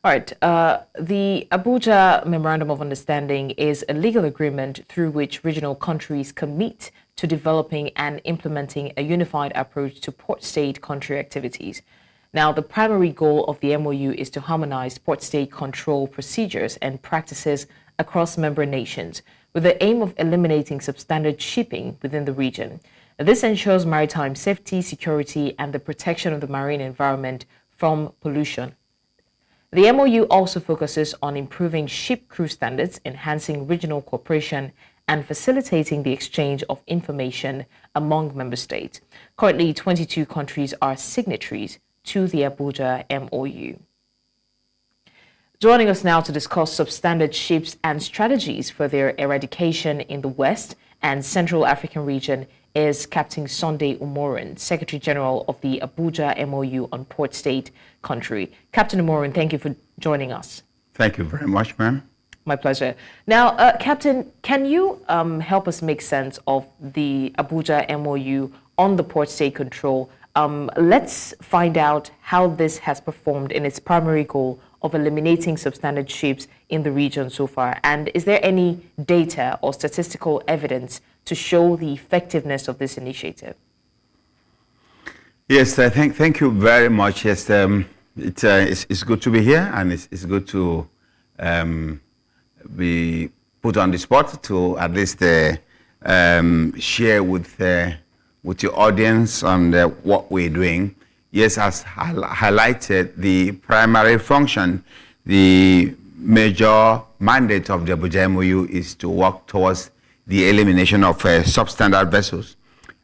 All right. The Abuja Memorandum of Understanding is a legal agreement through which regional countries commit to developing and implementing a unified approach to port-state country activities. Now, the primary goal of the MOU is to harmonize port-state control procedures and practices across member nations, with the aim of eliminating substandard shipping within the region. This ensures maritime safety, security, and the protection of the marine environment from pollution. The MOU also focuses on improving ship crew standards, enhancing regional cooperation, and facilitating the exchange of information among member states. Currently, 22 countries are signatories to the Abuja MOU. Joining us now to discuss substandard ships and strategies for their eradication in the West and Central African region is Captain Sunday Umoren, Secretary General of the Abuja MOU on Port State Country. Captain Umoren, thank you for joining us. Thank you very much, ma'am. My pleasure. Now, Captain, can you help us make sense of the Abuja MOU on the port state control? Let's find out how this has performed in its primary goal of eliminating substandard ships in the region so far. And is there any data or statistical evidence to show the effectiveness of this initiative? Yes, thank you very much. Yes, it's good to be here, and it's good to be put on the spot to at least share with your audience on what we're doing. Yes, as highlighted, the primary function, the major mandate of the Abuja MOU is to work towards the elimination of substandard vessels.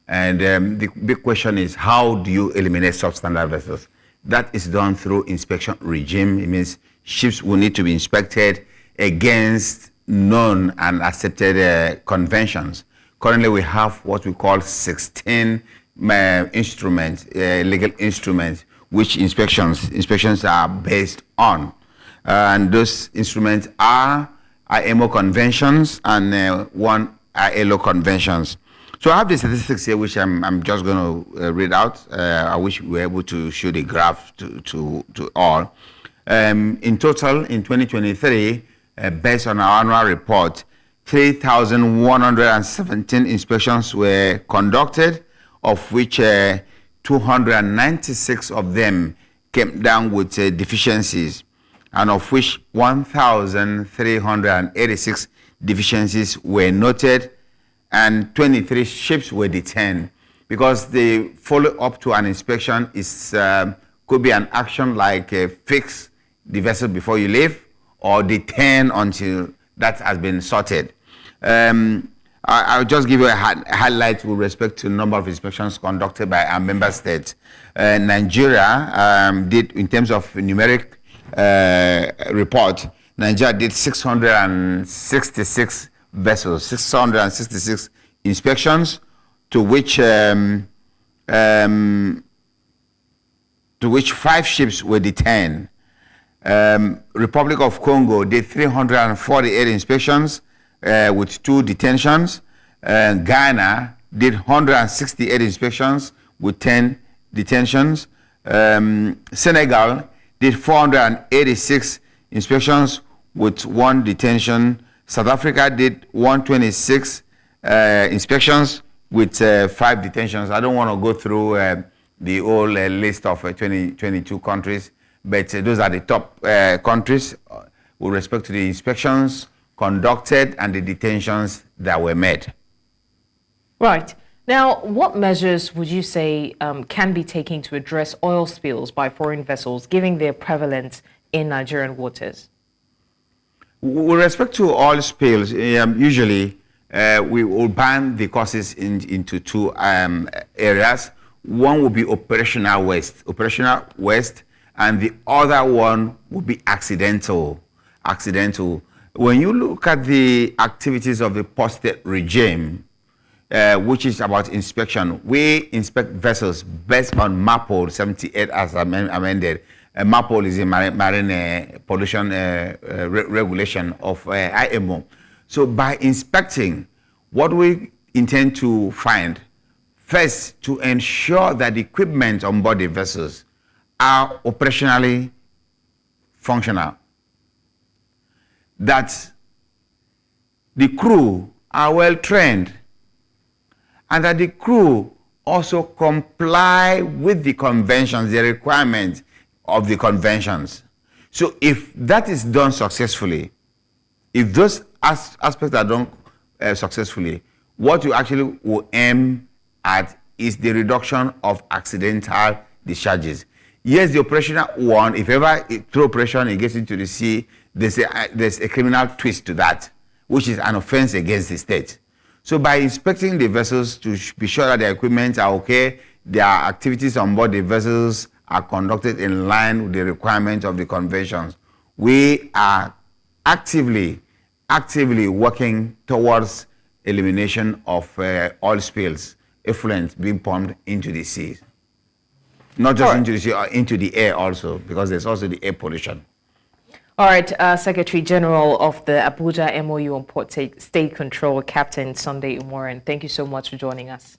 And the big question is, how do you eliminate substandard vessels? That is done through inspection regime. It means ships will need to be inspected against known and accepted conventions. Currently, we have what we call 16 instruments, legal instruments, which inspections are based on. And those instruments are IMO conventions and one ILO conventions. So I have the statistics here, which I'm just going to read out. I wish we were able to show the graph to all. In total, in 2023, based on our annual report, 3,117 inspections were conducted, of which 296 of them came down with deficiencies, and of which 1,386 deficiencies were noted, and 23 ships were detained. Because the follow-up to an inspection is could be an action like fix the vessel before you leave, or detain until that has been sorted. I'll just give you a highlight with respect to the number of inspections conducted by our member states. Nigeria did, in terms of numeric report, Nigeria did 666 vessels, 666 inspections, to which 5 ships were detained. Republic of Congo did 348 inspections with 2 detentions. Ghana did 168 inspections with 10 detentions. Senegal did 486 inspections with 1 detention. South Africa did 126 inspections with 5 detentions. I don't want to go through the whole list of 22 countries, but those are the top countries with respect to the inspections conducted and the detentions that were made. Right. Now, what measures would you say can be taken to address oil spills by foreign vessels, given their prevalence in Nigerian waters? With respect to oil spills, usually we will ban the causes into 2 areas. One will be operational waste, and the other one will be accidental. When you look at the activities of the post-state regime, which is about inspection, we inspect vessels based on MAPOL 78 as amended. MAPOL is a marine pollution regulation of IMO. So by inspecting, what we intend to find, first, to ensure that the equipment on board the vessels are operationally functional, that the crew are well trained, and that the crew also comply with the conventions, the requirements of the conventions. So if that is done successfully, if those aspects are done successfully, what you actually will aim at is the reduction of accidental discharges. Yes, the operational one, if ever through operation it gets into the sea, there's a criminal twist to that, which is an offense against the state. So by inspecting the vessels to be sure that the equipment are okay, their activities on board the vessels are conducted in line with the requirements of the conventions, we are actively working towards elimination of oil spills, effluent being pumped into the sea. Not just into the sea, into the air also, because there's also the air pollution. All right, Secretary General of the Abuja MOU on Port State Control, Captain Sunday Umoren, thank you so much for joining us.